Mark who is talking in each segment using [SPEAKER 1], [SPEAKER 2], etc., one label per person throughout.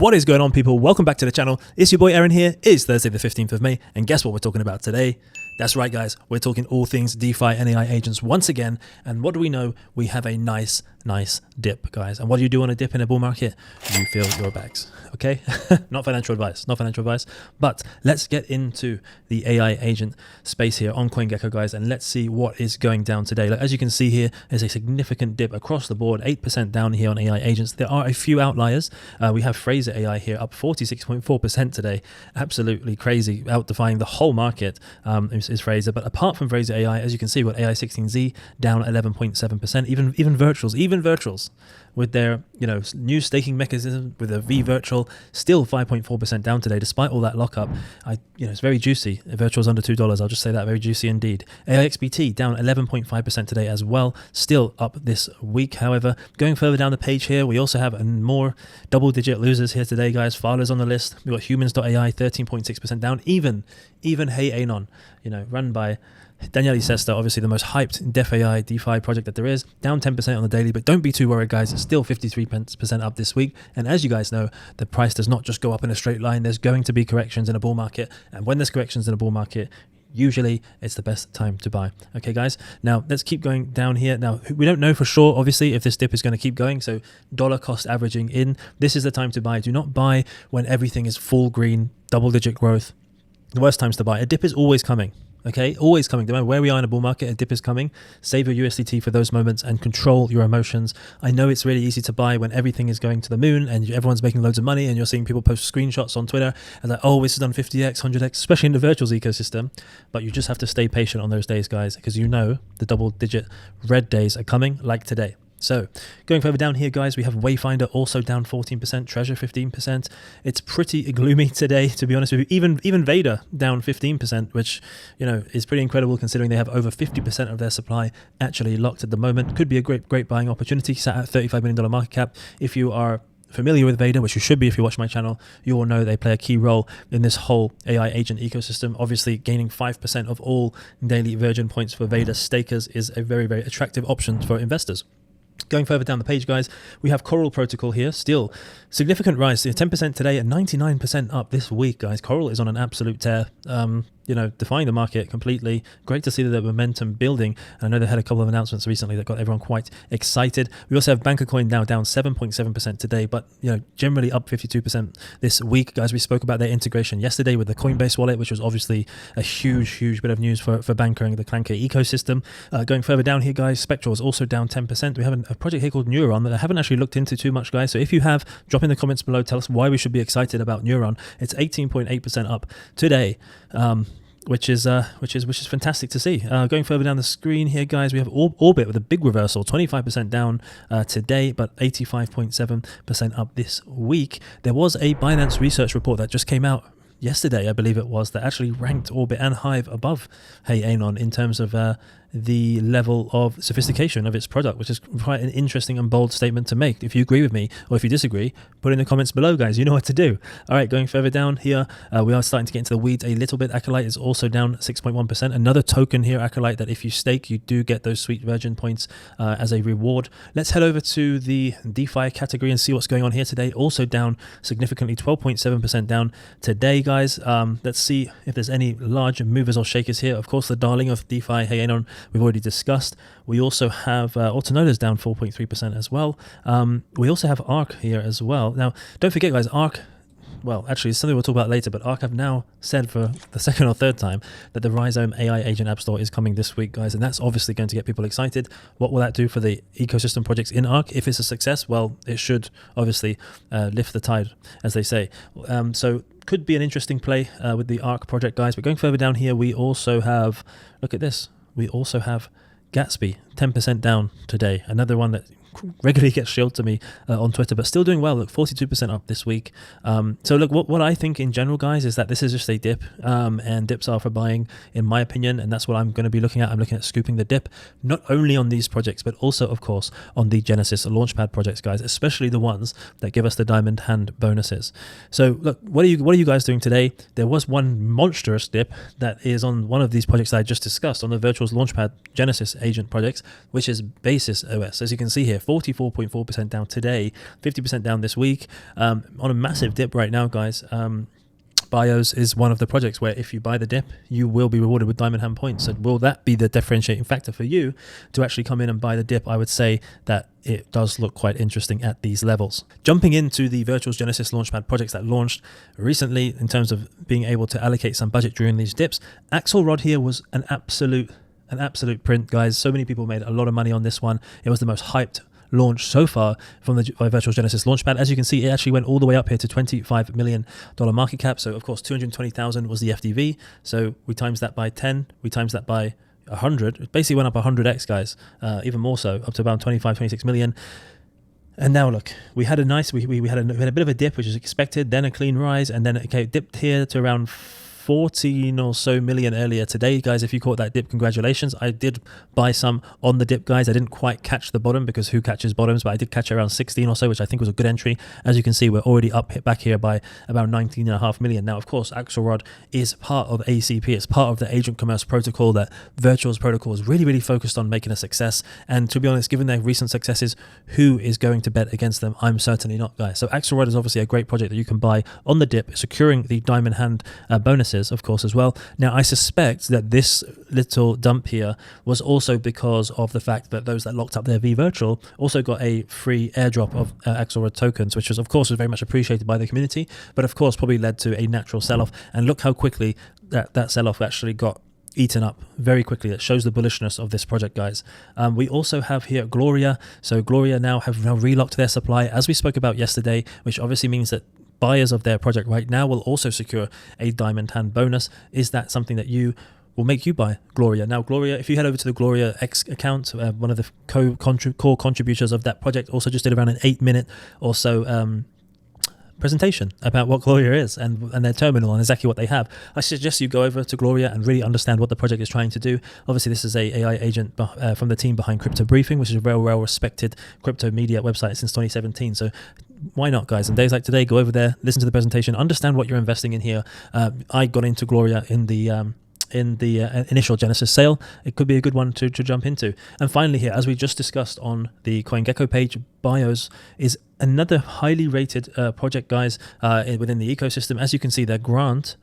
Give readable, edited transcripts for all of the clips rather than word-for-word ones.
[SPEAKER 1] What is going on, people? Welcome back to the channel. It's your boy Aaron here. It's Thursday the 15th of May, and guess what we're talking about today? That's right, guys. We're talking all things DeFi and AI agents once again. And what do we know? We have a nice dip, guys. And what do you do on a dip in a bull market? You fill your bags, okay? Not financial advice, but let's get into the AI agent space here on CoinGecko, guys, and let's see what is going down today. Like, as you can see here, there's a significant dip across the board, 8% down here on AI agents. There are a few outliers. We have Fraser AI here up 46.4% today. Absolutely crazy, out-defying the whole market is Fraser. But apart from Fraser AI, as you can see, we've got AI16Z down 11.7%. Even virtuals with their new staking mechanism with a V virtual still 5.4% down today despite all that lockup. It's very juicy. Virtual's under $2. I'll just say that, very juicy indeed. AIXBT down 11.5% today as well, still up this week. However, going further down the page here, we also have more double-digit losers here today, guys. Farlers on the list. We've got Humans.ai 13.6% down. Even Hey Anon, run by Daniele Sesta, obviously the most hyped DeFAI project that there is, down 10% on the daily, but don't be too worried, guys. It's still 53% up this week. And as you guys know, the price does not just go up in a straight line. There's going to be corrections in a bull market. And when there's corrections in a bull market, usually it's the best time to buy. Okay, guys, now let's keep going down here. Now, we don't know for sure, obviously, if this dip is going to keep going. So dollar cost averaging in, this is the time to buy. Do not buy when everything is full green, double-digit growth. The worst times to buy. A dip is always coming. Okay, always coming. No matter where we are in a bull market, a dip is coming. Save your USDT for those moments and control your emotions. I know it's really easy to buy when everything is going to the moon and everyone's making loads of money and you're seeing people post screenshots on Twitter and like, oh, this has done 50x, 100x, especially in the virtuals ecosystem. But you just have to stay patient on those days, guys, because the double-digit red days are coming, like today. So going further down here, guys, we have Wayfinder also down 14%, Treasure 15%. It's pretty gloomy today, to be honest with you. Even Vader down 15%, which is pretty incredible considering they have over 50% of their supply actually locked at the moment. Could be a great buying opportunity. Sat at $35 million market cap. If you are familiar with Vader, which you should be if you watch my channel, you will know they play a key role in this whole AI agent ecosystem. Obviously, gaining 5% of all daily Virgin points for Vader stakers is a very attractive option for investors. Going further down the page, guys, we have Coral Protocol here. Still significant rise, 10% today and 99% up this week, guys. Coral is on an absolute tear, defying the market completely. Great to see the momentum building. And I know they had a couple of announcements recently that got everyone quite excited. We also have Banker Coin now down 7.7% today, but generally up 52% this week, guys. We spoke about their integration yesterday with the Coinbase wallet, which was obviously a huge bit of news for Banker and the Clanker ecosystem. Going further down here, guys, Spectral is also down 10%. We have a project here called Neuron that I haven't actually looked into too much, guys. So if you have, drop in the comments below. Tell us why we should be excited about Neuron. It's 18.8% up today. Which is fantastic to see. Going further down the screen here, guys, we have Orbit with a big reversal, 25% down today, but 85.7% up this week. There was a Binance research report that just came out yesterday, I believe it was, that actually ranked Orbit and Hive above Hey Anon in terms of the level of sophistication of its product, which is quite an interesting and bold statement to make. If you agree with me or if you disagree, put in the comments below, guys. You know what to do. All right, going further down here, we are starting to get into the weeds a little bit. Acolyte is also down 6.1%. Another token here, Acolyte, that if you stake, you do get those sweet Virgin points as a reward. Let's head over to the DeFi category and see what's going on here today. Also down significantly, 12.7% down today, guys. Let's see if there's any large movers or shakers here. Of course, the darling of DeFi, Hey Anon, we've already discussed. We also have Autonoda's down 4.3% as well. We also have ARK here as well. Now, don't forget, guys, ARK, well, actually, it's something we'll talk about later, but ARK have now said for the second or third time that the Rhizome AI Agent App Store is coming this week, guys, and that's obviously going to get people excited. What will that do for the ecosystem projects in ARK? If it's a success, well, it should obviously lift the tide, as they say. So could be an interesting play with the ARK project, guys. But going further down here, we also have, look at this, we also have Gatsby, 10% down today. Another one that regularly gets shilled to me on Twitter, but still doing well. Look, 42% up this week. So look, what I think in general, guys, is that this is just a dip, and dips are for buying, in my opinion, and that's what I'm going to be looking at. I'm looking at scooping the dip, not only on these projects, but also, of course, on the Genesis Launchpad projects, guys, especially the ones that give us the diamond hand bonuses. So look, what are you guys doing today? There was one monstrous dip that is on one of these projects that I just discussed on the Virtuals Launchpad Genesis agent projects, which is BasisOS. As you can see here, 44.4% down today, 50% down this week, on a massive dip right now, guys. BIOS is one of the projects where if you buy the dip, you will be rewarded with diamond hand points. So will that be the differentiating factor for you to actually come in and buy the dip? I would say that it does look quite interesting at these levels. Jumping into the Virtual Genesis Launchpad projects that launched recently in terms of being able to allocate some budget during these dips, Axelrod here was an absolute print, guys. So many people made a lot of money on this one. It was the most hyped launch so far from the Virtual Genesis Launchpad. As you can see, it actually went all the way up here to $25 million market cap. So of course 220,000 was the FDV. So we times that by 10, we times that by 100. It basically went up 100x, guys, even more so, up to about 26 million. And now look, we had a nice, we had a bit of a dip, which is expected, then a clean rise, and then it dipped here to around 14 or so million earlier today, guys. If you caught that dip, congratulations. I did buy some on the dip, guys. I didn't quite catch the bottom, because who catches bottoms, but I did catch around 16 or so, which I think was a good entry. As you can see, we're already back here by about 19.5 million. Now, of course, Axelrod is part of ACP. It's part of the Agent Commerce Protocol that Virtual's protocol is really focused on making a success. And to be honest, given their recent successes, who is going to bet against them? I'm certainly not, guys. So Axelrod is obviously a great project that you can buy on the dip, securing the diamond hand bonuses, of course, as well. Now, I suspect that this little dump here was also because of the fact that those that locked up their V Virtual also got a free airdrop of Axelrod tokens, which was, of course, was very much appreciated by the community, but of course probably led to a natural sell-off. And look how quickly that sell-off actually got eaten up very quickly. It shows the bullishness of this project, guys. We also have here Gloria. So Gloria now have relocked their supply, as we spoke about yesterday, which obviously means that buyers of their project right now will also secure a diamond hand bonus. Is that something that will make you buy Gloria? Now, Gloria, if you head over to the Gloria X account, one of the core contributors of that project also just did around an 8-minute or so presentation about what Gloria is and their terminal and exactly what they have. I suggest you go over to Gloria and really understand what the project is trying to do. Obviously, this is a AI agent from the team behind Crypto Briefing, which is a very well-respected crypto media website since 2017. So why not, guys? On days like today, go over there, listen to the presentation, understand what you're investing in here. I got into Gloria in the initial Genesis sale. It could be a good one to jump into. And finally here, as we just discussed on the CoinGecko page, BIOS is another highly rated project, guys, within the ecosystem. As you can see, their graph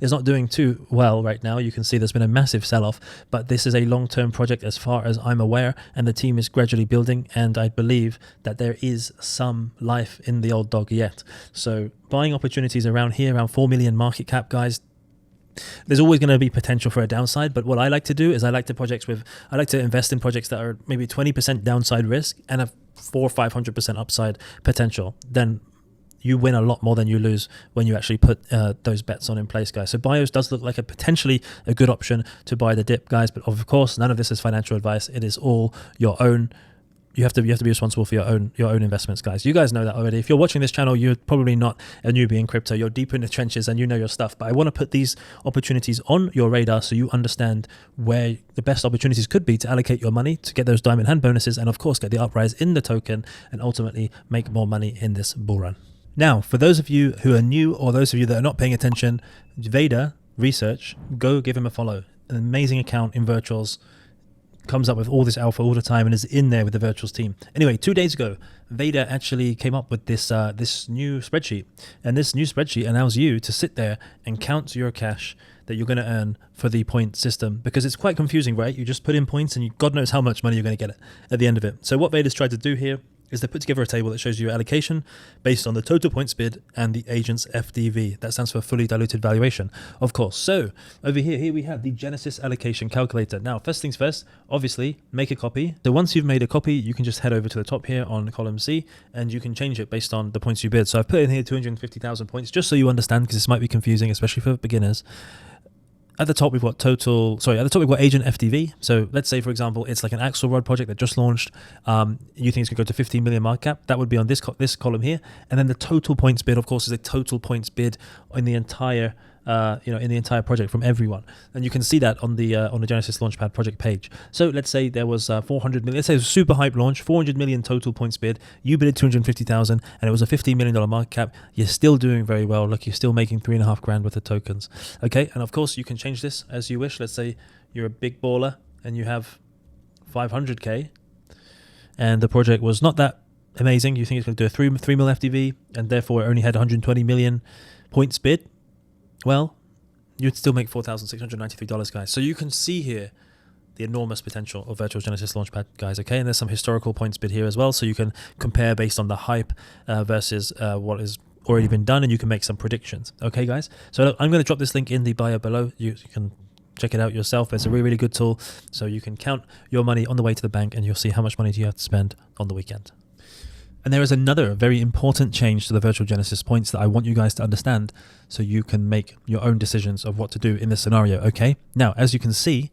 [SPEAKER 1] is not doing too well right now. You can see there's been a massive sell-off, but this is a long-term project as far as I'm aware, and the team is gradually building, and I believe that there is some life in the old dog yet. So buying opportunities around here, around 4 million market cap, guys. There's always going to be potential for a downside, but what I like to do is I like to invest in projects that are maybe 20% downside risk and a 400 or 500% upside potential. Then you win a lot more than you lose when you actually put those bets on in place, guys. So BIOS does look like potentially a good option to buy the dip, guys, but of course none of this is financial advice. It is all your own. You have to be responsible for your own investments, guys. You guys know that already. If you're watching this channel, you're probably not a newbie in crypto. You're deep in the trenches and you know your stuff. But I want to put these opportunities on your radar so you understand where the best opportunities could be to allocate your money to get those diamond hand bonuses and, of course, get the uprise in the token and ultimately make more money in this bull run. Now, for those of you who are new or those of you that are not paying attention, Vader Research, go give him a follow. An amazing account in Virtuals. Comes up with all this alpha all the time and is in there with the Virtuals team. Anyway, 2 days ago, Vader actually came up with this new spreadsheet, and this new spreadsheet allows you to sit there and count your cash that you're going to earn for the point system, because it's quite confusing, right? You just put in points and God knows how much money you're going to get at the end of it. So what Vader's tried to do here is to put together a table that shows you your allocation based on the total points bid and the agent's FDV. That stands for fully diluted valuation, of course. So over here we have the Genesis allocation calculator. Now, first things first, obviously make a copy. So once you've made a copy, you can just head over to the top here on column C and you can change it based on the points you bid. So I've put in here 250,000 points just so you understand, because this might be confusing, especially for beginners. At the top, we've got agent FDV. So let's say, for example, it's like an Axelrod project that just launched. You think it's going to go to 15 million market cap. That would be on this column here. And then the total points bid, of course, is a total points bid in the entire project from everyone. And you can see that on the Genesis Launchpad project page. So let's say there was 400 million. Let's say it was a super hype launch, 400 million total points bid. You bid 250,000, and it was a $15 million market cap. You're still doing very well. Look, you're still making $3.5 grand worth of tokens. Okay, and of course you can change this as you wish. Let's say you're a big baller and you have 500k. and the project was not that amazing. You think it's going to do a 3 mil FDV, and therefore it only had 120 million points bid. Well, you'd still make $4,693, guys. So you can see here the enormous potential of Virtual Genesis Launchpad, guys, okay? And there's some historical points bid here as well, so you can compare based on the hype versus what has already been done, and you can make some predictions, okay, guys? So look, I'm going to drop this link in the bio below. You can check it out yourself. It's a really, really good tool, so you can count your money on the way to the bank, and you'll see how much money do you have to spend on the weekend. And there is another very important change to the Virtual Genesis points that I want you guys to understand, so you can make your own decisions of what to do in this scenario, okay? Now, as you can see,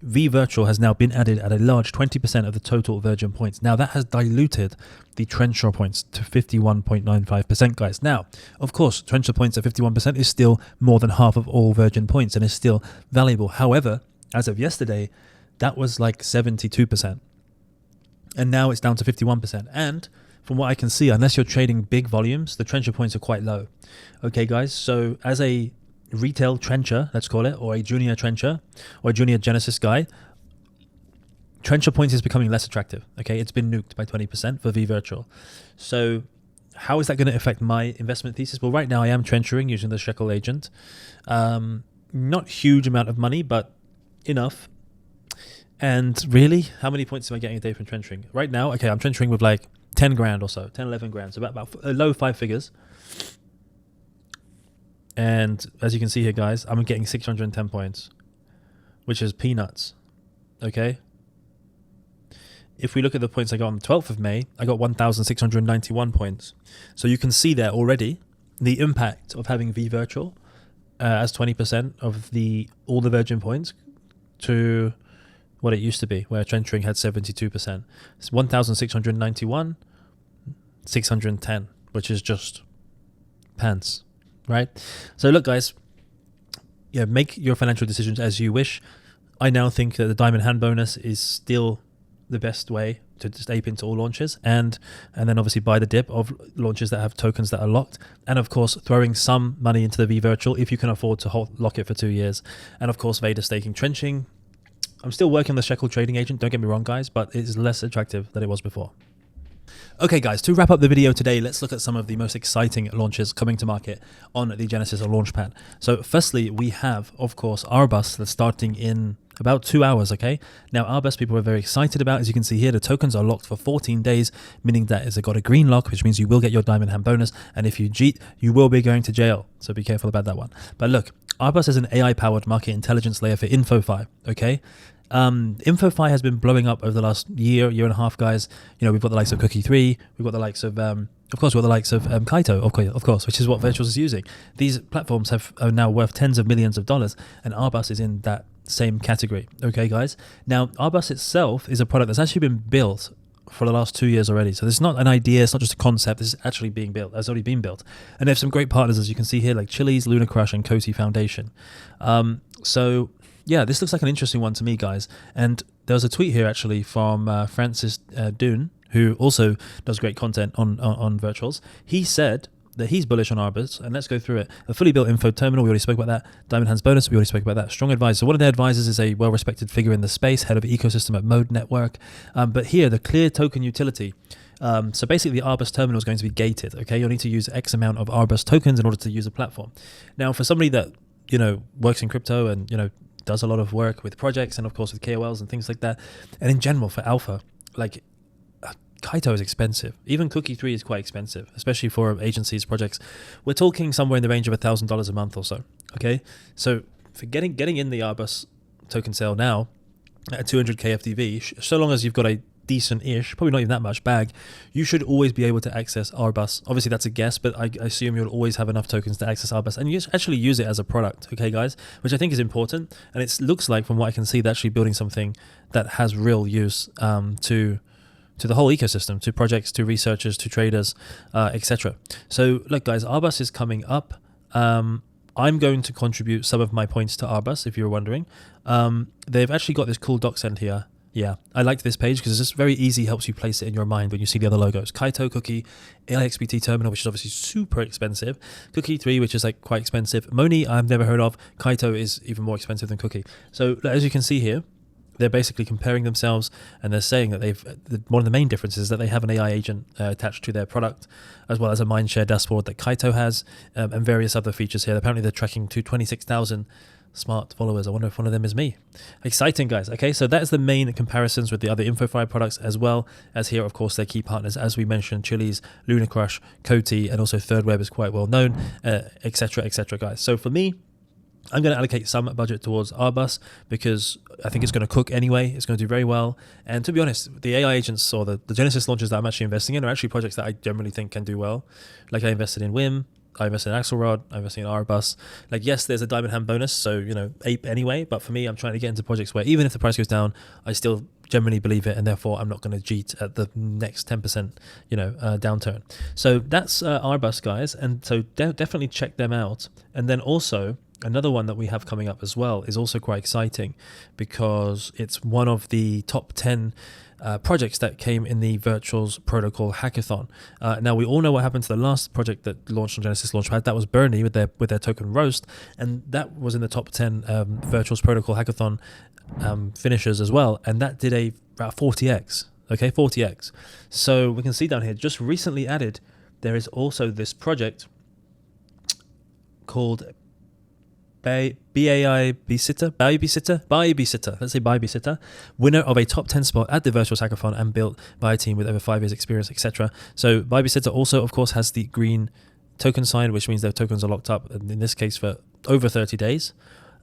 [SPEAKER 1] vVirtual has now been added at a large 20% of the total Virgin points. Now that has diluted the Trencher points to 51.95%, guys. Now, of course, Trencher points at 51% is still more than half of all Virgin points and is still valuable. However, as of yesterday, that was like 72%. And now it's down to 51%. And from what I can see, unless you're trading big volumes, the Trencher points are quite low. Okay, guys, so as a retail trencher, let's call it, or a junior trencher, or a junior Genesis guy, Trencher points is becoming less attractive. Okay, it's been nuked by 20% for vVirtual. So how is that going to affect my investment thesis? Well, right now I am trenchering using the shekel agent. Not huge amount of money, but enough. And really, how many points am I getting a day from trenchering? Right now, okay, I'm trenchering with like 10 grand or so, 10, 11 grand, so about low 5 figures. And as you can see here, guys, I'm getting 610 points, which is peanuts, okay? If we look at the points I got on the 12th of May, I got 1,691 points. So you can see there already the impact of having vVirtual as 20% of all the Virgin points to what it used to be, where trenchering had 72%. It's 1,691, 610, which is just pants. Right? So look, guys, yeah, make your financial decisions as you wish. I now think that the diamond hand bonus is still the best way to just ape into all launches, and then obviously buy the dip of launches that have tokens that are locked, and of course throwing some money into the vVirtual if you can afford to lock it for 2 years, and of course Vader staking. Trenching, I'm still working on the shekel trading agent, don't get me wrong, guys, but it is less attractive than it was before. Okay, guys, to wrap up the video today, let's look at some of the most exciting launches coming to market on the Genesis or Launchpad. So firstly, we have, of course, Arbus that's starting in about 2 hours, okay? Now, Arbus people are very excited about. As you can see here, the tokens are locked for 14 days, meaning that it's got a green lock, which means you will get your diamond hand bonus. And if you cheat, you will be going to jail. So be careful about that one. But look, Arbus is an AI-powered market intelligence layer for InfoFi, okay? InfoFi has been blowing up over the last year and a half, guys. You know, we've got the likes of Cookie 3, we've got the likes of course, we've got the likes of Kaito, of course, which is what Virtuals is using. These platforms are now worth tens of millions of dollars, and Arbus is in that same category. Okay, guys. Now, Arbus itself is a product that's actually been built for the last 2 years already. So this is not an idea, it's not just a concept, this is actually being built, has already been built. And they have some great partners, as you can see here, like Chili's, Luna Crush, and Coty Foundation. So yeah, this looks like an interesting one to me, guys. And there was a tweet here actually from Francis Dune, who also does great content on Virtuals. He said that he's bullish on Arbus, and let's go through it. A fully built info terminal, we already spoke about that. Diamond Hands bonus, we already spoke about that. Strong advisor. So one of their advisors is a well-respected figure in the space, head of ecosystem at Mode Network. But here, the clear token utility. So basically, the Arbus terminal is going to be gated. Okay, you'll need to use X amount of Arbus tokens in order to use the platform. Now, for somebody that works in crypto and does a lot of work with projects and of course with KOLs and things like that, and in general for alpha, like Kaito is expensive. Even Cookie 3 is quite expensive, especially for agencies, projects. We're talking somewhere in the range of $1,000 a month or so. Okay, so for getting in the Arbus token sale now at 200k FDV, so long as you've got a decent-ish, probably not even that much bag, you should always be able to access Arbus. Obviously that's a guess, but I assume you'll always have enough tokens to access Arbus, and you actually use it as a product, okay guys, which I think is important. And it looks like, from what I can see, they're actually building something that has real use to the whole ecosystem, to projects, to researchers, to traders, etc. So look guys, Arbus is coming up. I'm going to contribute some of my points to Arbus, if you're wondering. They've actually got this cool docsend here. Yeah, I liked this page because it's just very easy, helps you place it in your mind when you see the other logos. Kaito, Cookie, AIXBT Terminal, which is obviously super expensive. Cookie 3, which is like quite expensive. Moni, I've never heard of. Kaito is even more expensive than Cookie. So as you can see here, they're basically comparing themselves, and they're saying that one of the main differences is that they have an AI agent attached to their product, as well as a mindshare dashboard that Kaito has, and various other features here. Apparently they're tracking to 26,000 smart followers. I wonder if one of them is me. Exciting, guys. Okay, so that is the main comparisons with the other InfoFi products, as well as here, of course, their key partners, as we mentioned, Chili's, Luna Crush, Coty, and also ThirdWeb is quite well known, etc., guys. So for me, I'm going to allocate some budget towards Arbus because I think it's going to cook anyway. It's going to do very well. And to be honest, the AI agents or the Genesis launches that I'm actually investing in are actually projects that I generally think can do well. Like I invested in Wim, I invested in Axelrod, I invested in Arbus. Like, yes, there's a diamond hand bonus, so, you know, ape anyway. But for me, I'm trying to get into projects where even if the price goes down, I still generally believe it, and therefore I'm not going to cheat at the next 10%, downturn. So that's Arbus, guys. And so definitely check them out. And then also, another one that we have coming up as well is also quite exciting because it's one of the top 10 projects that came in the Virtuals Protocol Hackathon. Now, we all know what happened to the last project that launched on Genesis Launchpad. That was Bernie with their token Roast, and that was in the top 10 Virtuals Protocol Hackathon finishers as well, and that did about 40x. Okay, 40x. So we can see down here, just recently added, there is also this project called BAI Babysitter, let's say Babysitter, winner of a top 10 spot at the Virtual Hackathon and built by a team with over 5 years experience, etc. So Babysitter also, of course, has the green token sign, which means their tokens are locked up, in this case for over 30 days.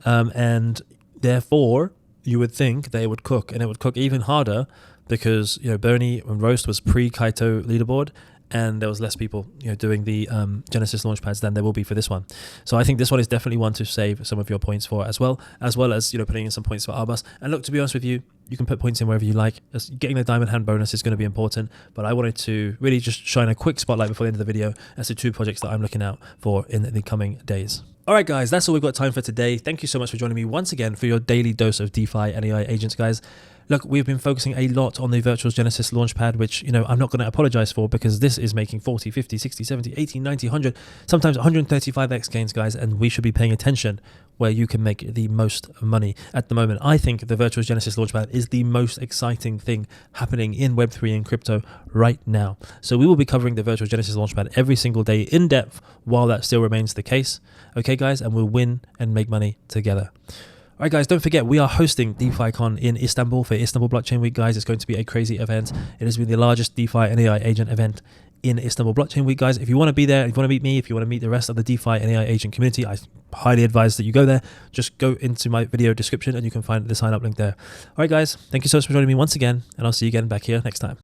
[SPEAKER 1] And therefore, you would think they would cook, and it would cook even harder because, Bernie and Roast was pre-Kaito leaderboard, and there was less people doing the Genesis Launchpads than there will be for this one. So I think this one is definitely one to save some of your points for as well as putting in some points for Arbus. And look, to be honest with you, you can put points in wherever you like. Getting the diamond hand bonus is going to be important, but I wanted to really just shine a quick spotlight before the end of the video as to 2 projects that I'm looking out for in the coming days. All right, guys, that's all we've got time for today. Thank you so much for joining me once again for your daily dose of DeFi and AI agents, guys. Look, we've been focusing a lot on the Virtual Genesis Launchpad, which, I'm not going to apologize for because this is making 40, 50, 60, 70, 80, 90, 100, sometimes 135x gains, guys, and we should be paying attention where you can make the most money at the moment. I think the Virtual Genesis Launchpad is the most exciting thing happening in Web3 and crypto right now. So we will be covering the Virtual Genesis Launchpad every single day in depth while that still remains the case. Okay, guys, and we'll win and make money together. All right, guys, don't forget, we are hosting DeFiCon in Istanbul for Istanbul Blockchain Week, guys. It's going to be a crazy event. It has been the largest DeFi and AI agent event in Istanbul Blockchain Week, guys. If you want to be there, if you want to meet me, if you want to meet the rest of the DeFi and AI agent community, I highly advise that you go there. Just go into my video description and you can find the sign up link there. All right, guys, thank you so much for joining me once again, and I'll see you again back here next time.